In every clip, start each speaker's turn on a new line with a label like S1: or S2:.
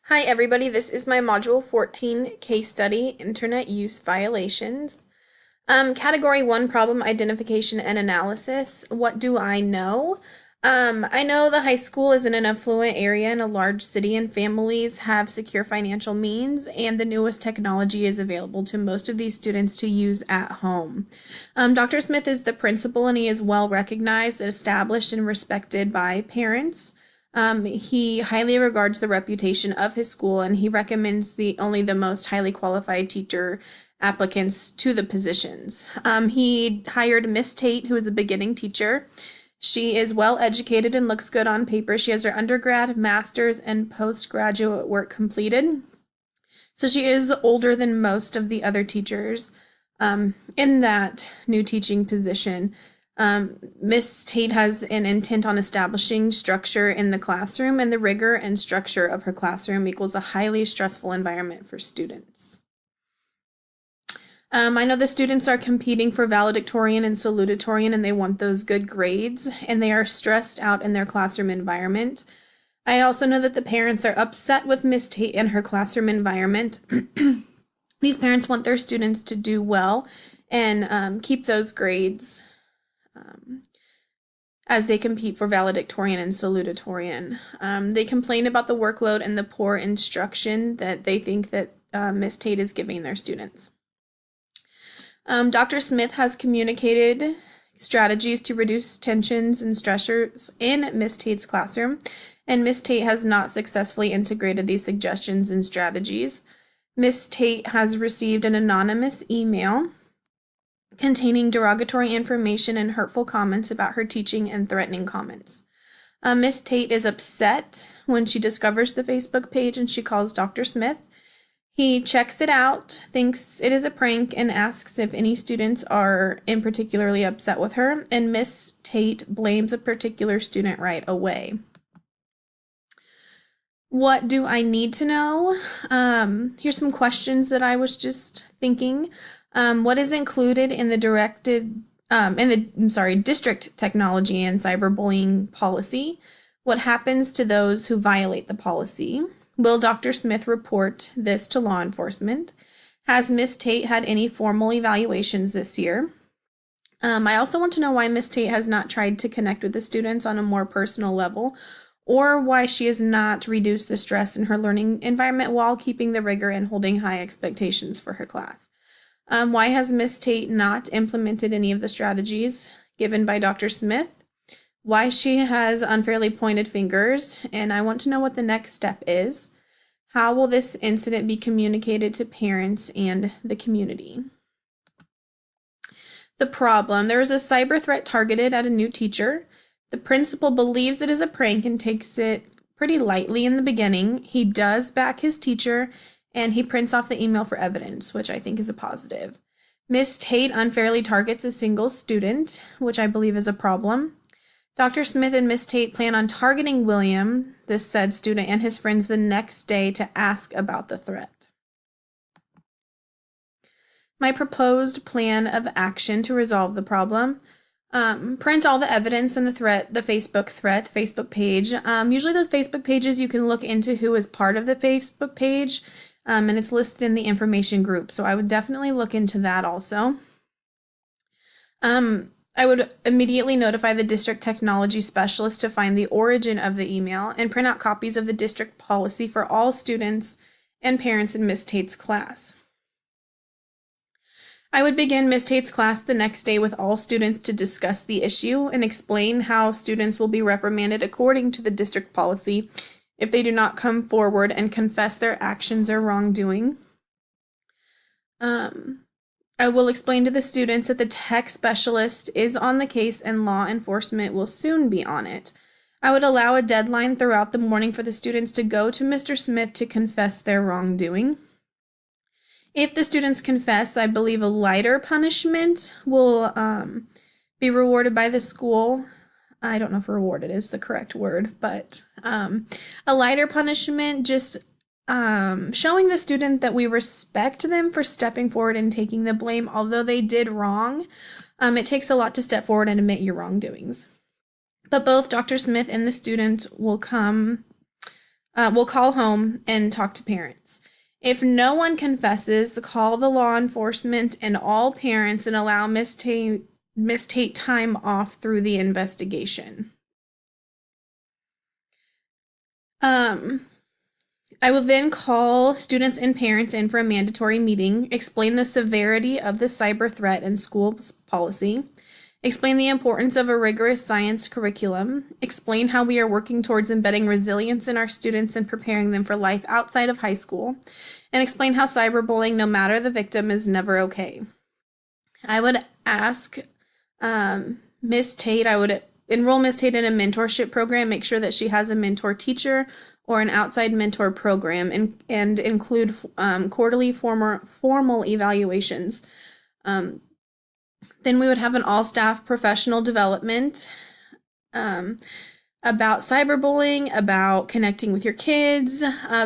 S1: Hi everybody, this is my Module 14 case study, Internet Use Violations. Category 1, Problem Identification and Analysis. What do I know? I know the high school is in an affluent area in a large city and families have secure financial means, and the newest technology is available to most of these students to use at home. Dr. Smith is the principal and he is well recognized, established, and respected by parents. He highly regards the reputation of his school and he recommends only the most highly qualified teacher applicants to the positions. He hired Miss Tate, who is a beginning teacher. She is well educated and looks good on paper. She has her undergrad, master's, and postgraduate work completed. So she is older than most of the other teachers in that new teaching position. Miss Tate has an intent on establishing structure in the classroom, and the rigor and structure of her classroom equals a highly stressful environment for students. I know the students are competing for valedictorian and salutatorian, and they want those good grades, and they are stressed out in their classroom environment. I also know that the parents are upset with Miss Tate and her classroom environment. These parents want their students to do well and keep those grades as they compete for valedictorian and salutatorian. They complain about the workload and the poor instruction that they think that Miss Tate is giving their students. Dr. Smith has communicated strategies to reduce tensions and stressors in Miss Tate's classroom, and Miss Tate has not successfully integrated these suggestions and strategies. Miss Tate has received an anonymous email containing derogatory information and hurtful comments about her teaching and threatening comments. Miss Tate is upset when she discovers the Facebook page and she calls Dr. Smith. He checks it out, thinks it is a prank, and asks if any students are in particularly upset with her, and Miss Tate blames a particular student right away. What do I need to know? Here's some questions that I was just thinking. What is included in the district technology and cyberbullying policy? What happens to those who violate the policy? Will Dr. Smith report this to law enforcement? Has Miss Tate had any formal evaluations this year? I also want to know why Miss Tate has not tried to connect with the students on a more personal level, or why she has not reduced the stress in her learning environment while keeping the rigor and holding high expectations for her class. Why has Miss Tate not implemented any of the strategies given by Dr. Smith? Why she has unfairly pointed fingers, and I want to know what the next step is. How will this incident be communicated to parents and the community? The problem. There is a cyber threat targeted at a new teacher. The principal believes it is a prank and takes it pretty lightly in the beginning. He does back his teacher, and he prints off the email for evidence, which I think is a positive. Miss Tate unfairly targets a single student, which I believe is a problem. Dr. Smith and Miss Tate plan on targeting William, this said student, and his friends the next day to ask about the threat. My proposed plan of action to resolve the problem. Print all the evidence and the Facebook page. Usually those Facebook pages, you can look into who is part of the Facebook page, and it's listed in the information group. So I would definitely look into that also. I would immediately notify the district technology specialist to find the origin of the email and print out copies of the district policy for all students and parents in Miss Tate's class. I would begin Miss Tate's class the next day with all students to discuss the issue and explain how students will be reprimanded according to the district policy if they do not come forward and confess their actions or wrongdoing. I will explain to the students that the tech specialist is on the case and law enforcement will soon be on it. I would allow a deadline throughout the morning for the students to go to Mr. Smith to confess their wrongdoing. If the students confess, I believe a lighter punishment will be rewarded by the school. I don't know if rewarded is the correct word, but a lighter punishment, just showing the student that we respect them for stepping forward and taking the blame, although they did wrong. It takes a lot to step forward and admit your wrongdoings. But both Dr. Smith and the student will come Will call home and talk to parents. If no one confesses, call the law enforcement and all parents and allow Miss Tate time off through the investigation. Um, I will then call students and parents in for a mandatory meeting, explain the severity of the cyber threat and school policy, explain the importance of a rigorous science curriculum, explain how we are working towards embedding resilience in our students and preparing them for life outside of high school, and explain how cyberbullying, no matter the victim, is never okay. I would ask Miss Tate, I would enroll Miss Tate in a mentorship program, make sure that she has a mentor teacher or an outside mentor program, and include quarterly formal evaluations. Then we would have an all staff professional development um, about cyberbullying, about connecting with your kids.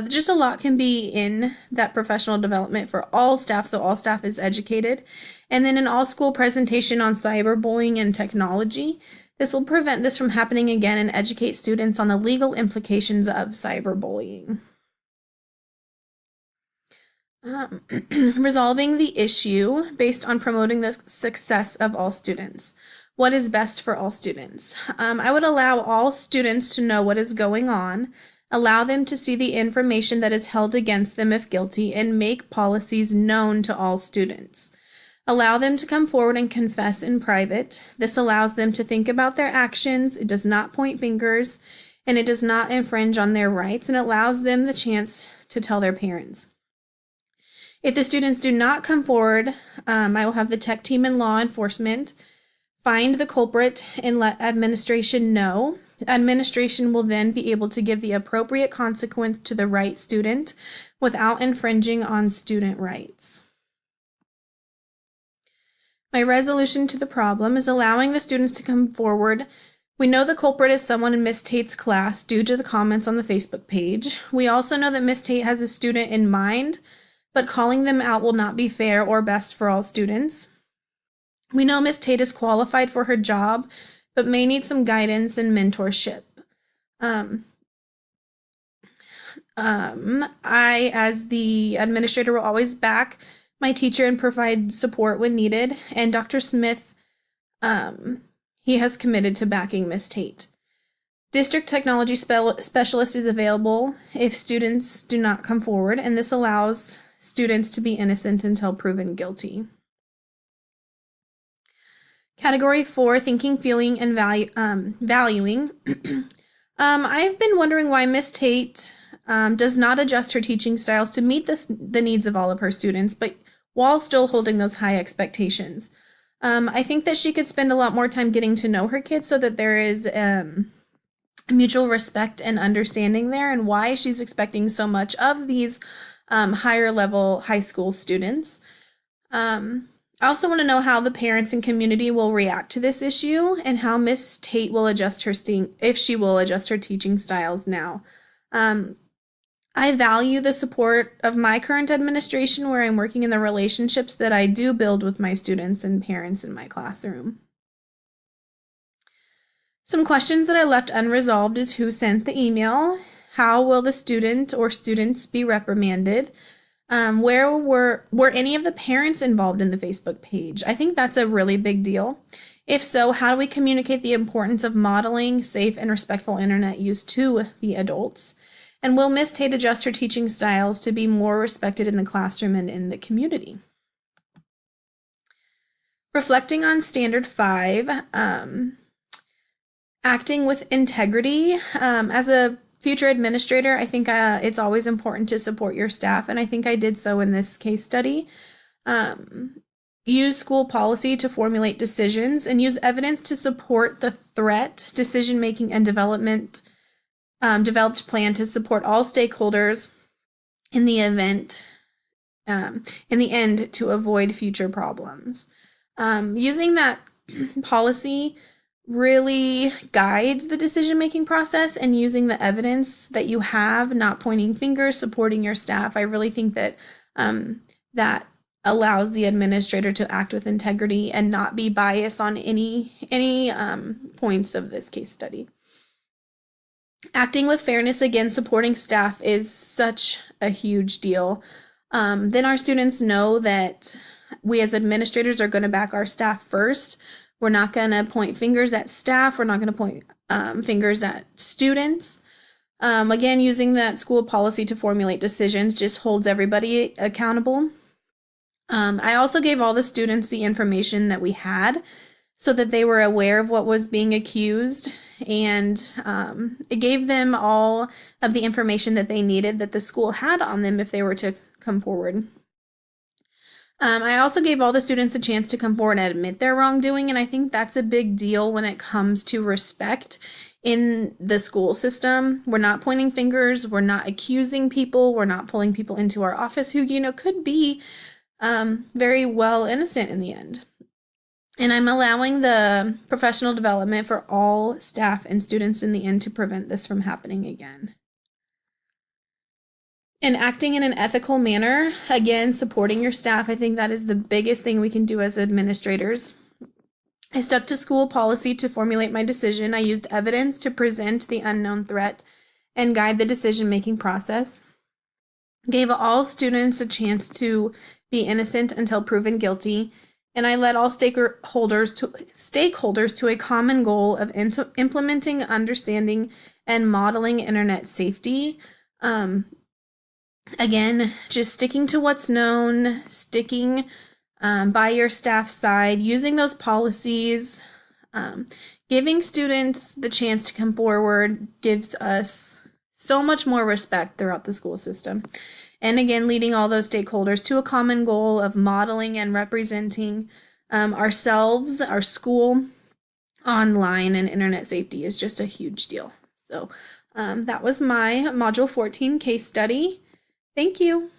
S1: Just a lot can be in that professional development for all staff, so all staff is educated. And then an all school presentation on cyberbullying and technology. This will prevent this from happening again and educate students on the legal implications of cyberbullying. Resolving the issue based on promoting the success of all students. What is best for all students? I would allow all students to know what is going on, allow them to see the information that is held against them if guilty, and make policies known to all students. Allow them to come forward and confess in private. This allows them to think about their actions. It does not point fingers, and it does not infringe on their rights, and allows them the chance to tell their parents. If the students do not come forward, I will have the tech team and law enforcement find the culprit and let administration know. Administration will then be able to give the appropriate consequence to the right student without infringing on student rights. My resolution to the problem is allowing the students to come forward. We know the culprit is someone in Miss Tate's class due to the comments on the Facebook page. We also know that Miss Tate has a student in mind, but calling them out will not be fair or best for all students. We know Miss Tate is qualified for her job, but may need some guidance and mentorship. I, as the administrator, will always back my teacher and provide support when needed. And Dr. Smith, he has committed to backing Miss Tate. District technology specialist is available if students do not come forward, and this allows students to be innocent until proven guilty. Category 4, thinking, feeling, and valuing. I've been wondering why Miss Tate does not adjust her teaching styles to meet the needs of all of her students, but while still holding those high expectations. I think that she could spend a lot more time getting to know her kids so that there is mutual respect and understanding there, and why she's expecting so much of these higher level high school students. I also want to know how the parents and community will react to this issue, and how Miss Tate will adjust if she will adjust her teaching styles now. I value the support of my current administration, where I'm working in the relationships that I do build with my students and parents in my classroom. Some questions that are left unresolved is who sent the email, how will the student or students be reprimanded, where were any of the parents involved in the Facebook page? I think that's a really big deal. If so, how do we communicate the importance of modeling safe and respectful internet use to the adults? And will Miss Tate adjust her teaching styles to be more respected in the classroom and in the community? Reflecting on Standard 5, acting with integrity. As a future administrator, I think it's always important to support your staff, and I think I did so in this case study. Use school policy to formulate decisions, and use evidence to support the threat, decision-making, and developed plan to support all stakeholders in the event, in the end, to avoid future problems. Using that policy really guides the decision-making process, and using the evidence that you have, not pointing fingers, supporting your staff. I really think that that allows the administrator to act with integrity and not be biased on any points of this case study. Acting with fairness, again, supporting staff is such a huge deal. Then our students know that we as administrators are going to back our staff first. We're not going to point fingers at staff. We're not going to point fingers at students. Again, using that school policy to formulate decisions just holds everybody accountable. I also gave all the students the information that we had so that they were aware of what was being accused, and it gave them all of the information that they needed that the school had on them if they were to come forward. I also gave all the students a chance to come forward and admit their wrongdoing, and I think that's a big deal when it comes to respect in the school system. We're not pointing fingers, we're not accusing people, we're not pulling people into our office who, could be very well innocent in the end. And I'm allowing the professional development for all staff and students in the end to prevent this from happening again. And acting in an ethical manner, again, supporting your staff, I think that is the biggest thing we can do as administrators. I stuck to school policy to formulate my decision. I used evidence to present the unknown threat and guide the decision-making process. Gave all students a chance to be innocent until proven guilty, and I led all stakeholders to a common goal of implementing, understanding, and modeling internet safety. Again, just sticking to what's known, sticking by your staff side, using those policies, giving students the chance to come forward gives us so much more respect throughout the school system. And again, leading all those stakeholders to a common goal of modeling and representing ourselves, our school, online, and internet safety is just a huge deal. So that was my Module 14 case study. Thank you.